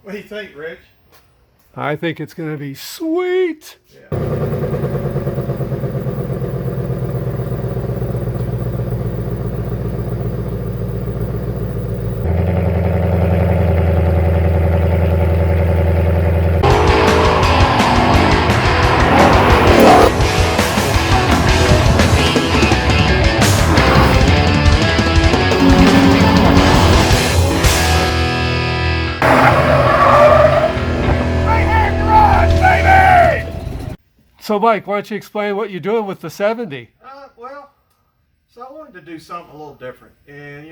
What do you think, Rich? I think it's going to be sweet. Yeah. So, Mike, why don't you explain what you're doing with the 70? So I wanted to do something a little different, and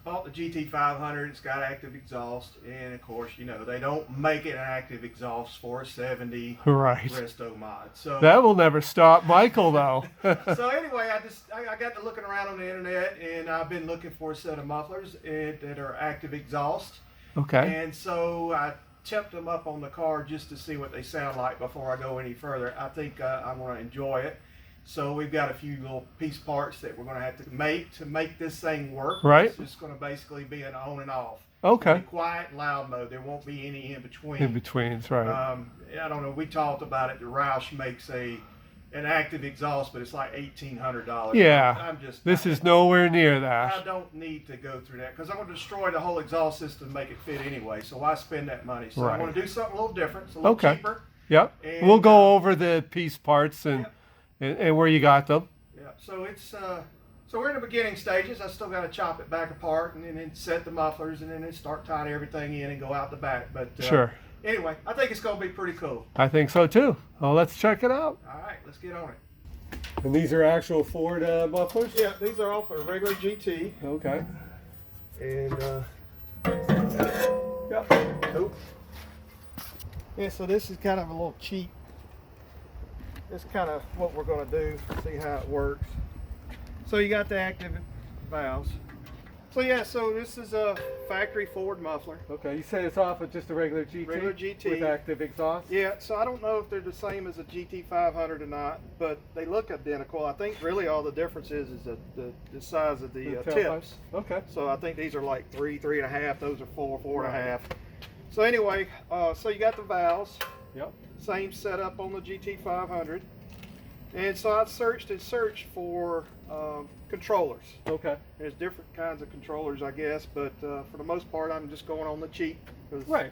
bought the GT500. It's got active exhaust, and of course, they don't make it an active exhaust for a 70 Right. resto mod. So That will never stop Michael, though. so anyway, I got to looking around on the internet, and I've been looking for a set of mufflers that are active exhaust. Okay. And so I checked them up on the car just to see what they sound like before I go any further. I think I'm going to enjoy it. So we've got a few little piece parts that we're going to have to make this thing work. Right. It's just going to basically be an on and off. Okay. It'll be quiet and loud mode. There won't be any in between. In betweens, right. I don't know. We talked about it. The Roush makes an active exhaust, but it's like $1,800. Yeah. This is nowhere near I that. don't need to go through that because I'm going to destroy the whole exhaust system to make it fit anyway. So why spend that money? So Right. I want to do something a little different. It's a little Okay. cheaper. Yep. And, We'll go over the piece parts and, Yep. and where you got them. Yeah. So it's so we're in the beginning stages. I still got to chop it back apart and then set the mufflers and then start tying everything in and go out the back. But Sure. Anyway, I think it's going to be pretty cool. I think so too. Well, let's check it out. All right, let's get on it. And these are actual Ford mufflers? Yeah, these are all for a regular GT. Okay. And Yep. oh. Yeah, so this is kind of a little cheap. It's kind of what we're going to do. See how it works. So you got the active valves. So yeah, so this is a factory Ford muffler. Okay, you say it's off of just a regular GT? Regular GT. With active exhaust? Yeah, so I don't know if they're the same as a GT500 or not, but they look identical. I think really all the difference is the size of the tailpipes? tips. Okay. So I think these are like 3.5. Those are 4.5. So anyway, so you got the valves. Yep. Same setup on the GT500. And so I searched for controllers. Okay. There's different kinds of controllers, I guess, but for the most part, I'm just going on the cheap. Right.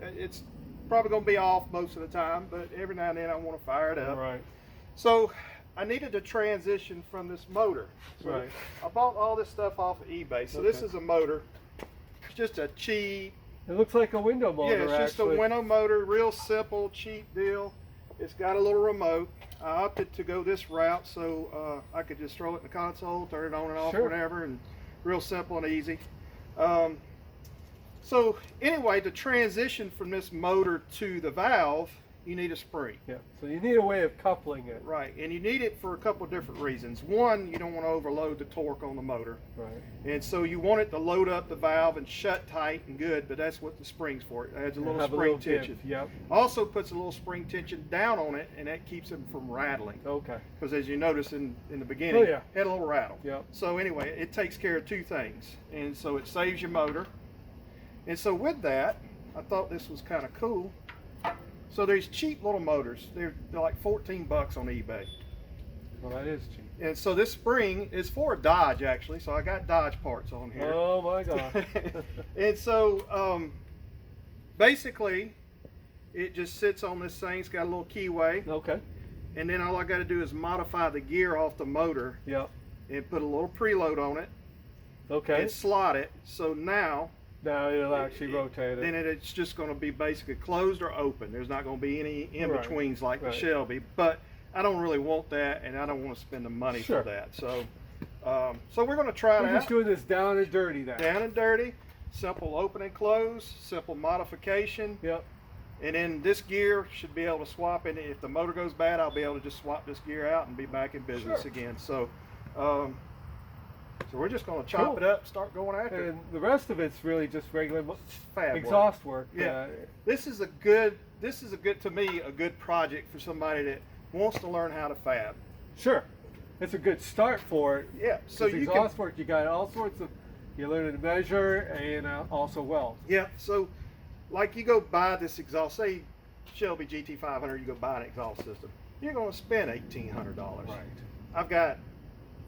It's probably going to be off most of the time, but every now and then I want to fire it up. Right. So I needed to transition from this motor. So Right. I bought all this stuff off of eBay. So this is a motor. It's just a cheap. It looks like a window motor, Yeah, it's just actually. a window motor, real simple, cheap deal. It's got a little remote. I opted to go this route so I could just throw it in the console, turn it on and off Sure. whenever, and real simple and easy. So anyway, to transition from this motor to the valve, you need a spring. Yeah. So you need a way of coupling it. Right, and you need it for a couple of different reasons. One, you don't want to overload the torque on the motor. Right. And so you want it to load up the valve and shut tight and good, but that's what the spring's for. It adds a little Have spring give. tension. Yep. Also puts a little spring tension down on it, and that keeps it from rattling. Okay. Because as you notice in the beginning, Oh, yeah. it had a little rattle. Yep. So anyway, it takes care of two things. And so it saves your motor. And so with that, I thought this was kind of cool. So there's cheap little motors. They're like $14 on eBay. Well, that is cheap. And so this spring is for a Dodge, actually. So I got Dodge parts on here. Oh my God. And so basically, it just sits on this thing. It's got a little keyway. Okay. And then all I got to do is modify the gear off the motor Yep. and put a little preload on it Okay. and slot it. So now Now it'll actually rotate it. then it's just going to be basically closed or open. There's not going to be any in-betweens like the right. Shelby. But I don't really want that, and I don't want to spend the money Sure. for that. So so we're going to try We're that. just doing this down and dirty then. Down and dirty, simple open and close, simple modification. Yep. And then this gear should be able to swap in. If the motor goes bad, I'll be able to just swap this gear out and be back in business Sure. again. So so we're just going to chop Cool. it up, start going after it. And the rest of it's really just regular Fab work. exhaust work. Yeah. This is a good to me a good project for somebody that wants to learn how to fab. Sure. It's a good start for it. Yeah. So So you exhaust can work, you got all sorts of, you learn to measure and also weld. yeah. So like you go buy this exhaust, say Shelby GT500, you go buy an exhaust system, you're going to spend $1,800. Right. I've got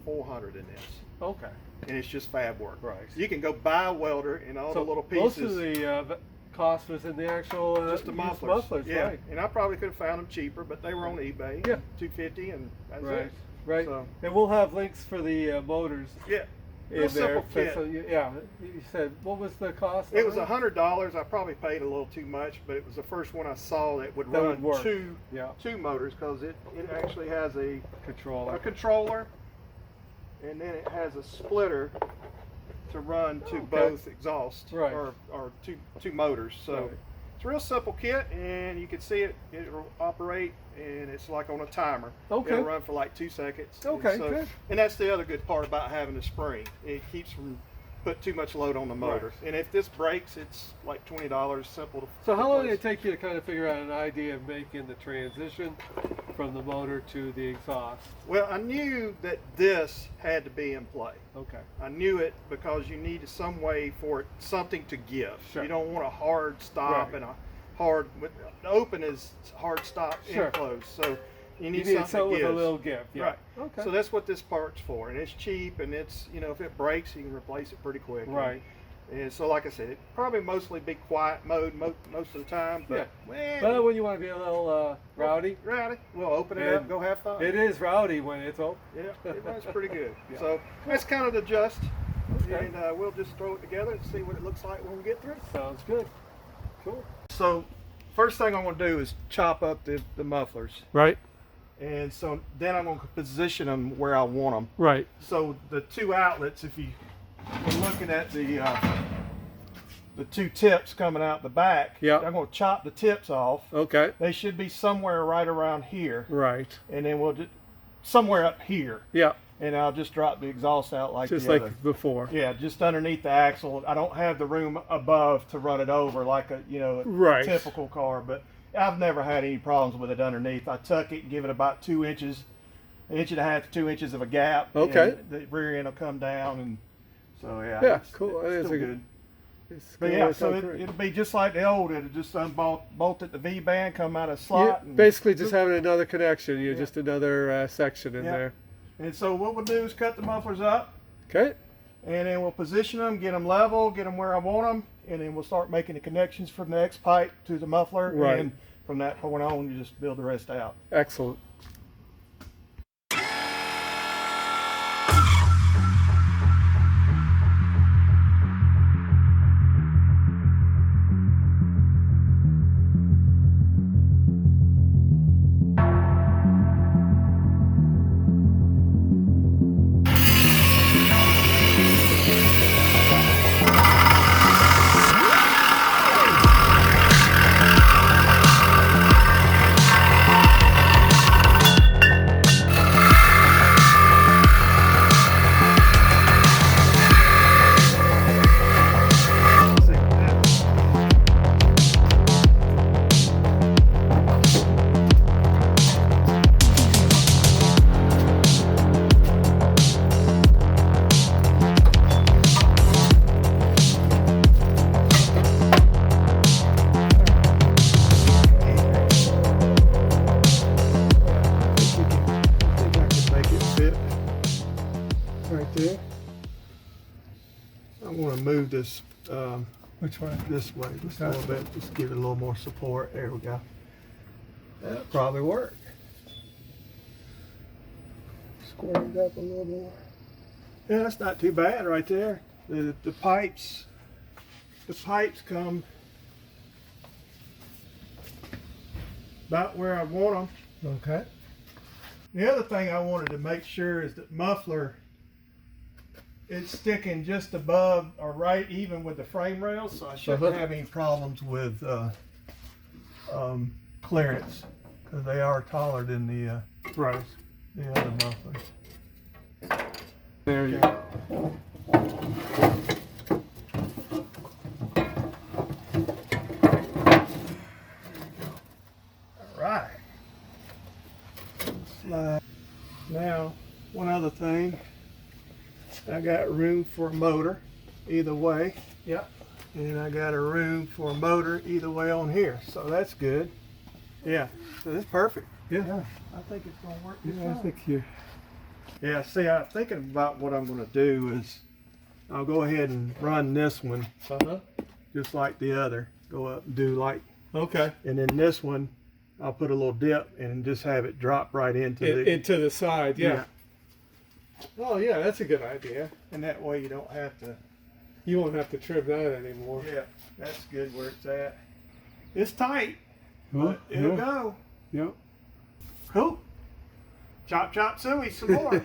400 in this, Okay. and it's just fab work. Right. So you can go buy a welder and all the little most pieces. of the cost was in the actual just the used mufflers. Yeah, right. and I probably could have found them cheaper, but they were on eBay. Yeah. $250, and that's Right. it. Right. So, And we'll have links for the motors yeah. in Real there. simple kit. So, yeah. You said, what was the cost? It was on $100. I probably paid a little too much, but it was the first one I saw that would That run would work. two motors, because it actually has a controller. controller, and then it has a splitter to run to both exhaust, Right. or two motors. So Right. it's a real simple kit, and you can see it'll operate, and it's like on a timer. Okay. It'll run for like 2 seconds. Okay, and good. And that's the other good part about having the spring. It keeps from put too much load on the motor. Right. And if this breaks, it's like $20, simple to So how long did replace. it take you to kind of figure out an idea of making the transition from the motor to the exhaust? Well, I knew that this had to be in play. Okay. I knew it because you need some way for it, something to give. Sure. You don't want a hard stop Right. and a hard, the open is hard stop Sure. and close. So you need You need something something that with a gives. little give. Yeah. Right. Okay. So that's what this part's for, and it's cheap, and it's, if it breaks, you can replace it pretty quick. Right. And so, like I said, it probably mostly be quiet mode most of the time. But, But when you want to be a little rowdy, we'll open it And up, go have fun. it is rowdy when it's open. Yeah, it runs pretty good. Yeah. So that's kind of the gist, Okay. and we'll just throw it together and see what it looks like when we get through. Sounds good. Cool. So first thing I'm going to do is chop up the mufflers, Right. and so then I'm going to position them where I want them. Right. So the two outlets, if you were looking at the two tips coming out the back, Yeah. I'm going to chop the tips off. Okay. They should be somewhere right around here, Right. and then we'll just somewhere up here, Yeah. and I'll just drop the exhaust out like Just the like other. before. Yeah, just underneath the axle. I don't have the room above to run it over like a Right. typical car, but I've never had any problems with it underneath. I tuck it and give it about 2 inches, 1.5 to 2 inches of a gap. Okay. And the rear end will come down, and so yeah. Yeah, it's- cool. It's That is still a good. It's But gonna yeah, work so out great. it'll be just like the old. It'll just bolted the V band, come out of slot. Yeah, and basically just having another connection. Yeah. Just another section in Yeah. there. And so what we'll do is cut the mufflers up, Okay. and then we'll position them, get them level, get them where I want them, and then we'll start making the connections from the X pipe to the muffler, Right. and from that point on, you just build the rest out. Excellent. Right there. I want to move this Which one? this way just a little bit, just give it a little more support. There we go. That'll probably work. Square it up a little more. Yeah, that's not too bad right there. The pipes come about where I want them. Okay. The other thing I wanted to make sure is that muffler, it's sticking just above or right even with the frame rails, so I shouldn't have any problems with clearance, because they are taller than the Right. other mufflers. There you go. All right. Slide. Now, one other thing, I got room for a motor either way. Yeah. And I got a room for a motor either way on here, so that's good. Yeah, so this is perfect. Yeah. I think it's gonna work just Yeah, I fine. think you. Yeah, see, I'm thinking about what I'm gonna do is I'll go ahead and run this one just like the other. Go up and do like, Okay. and then this one, I'll put a little dip and just have it drop right into the, Into the side, yeah. Oh yeah, that's a good idea. and that way you don't have to. You won't have to trim that anymore. Yeah, that's good where it's at. It's tight, Huh? but it'll go. Yep. Cool. Chop chop suey some more.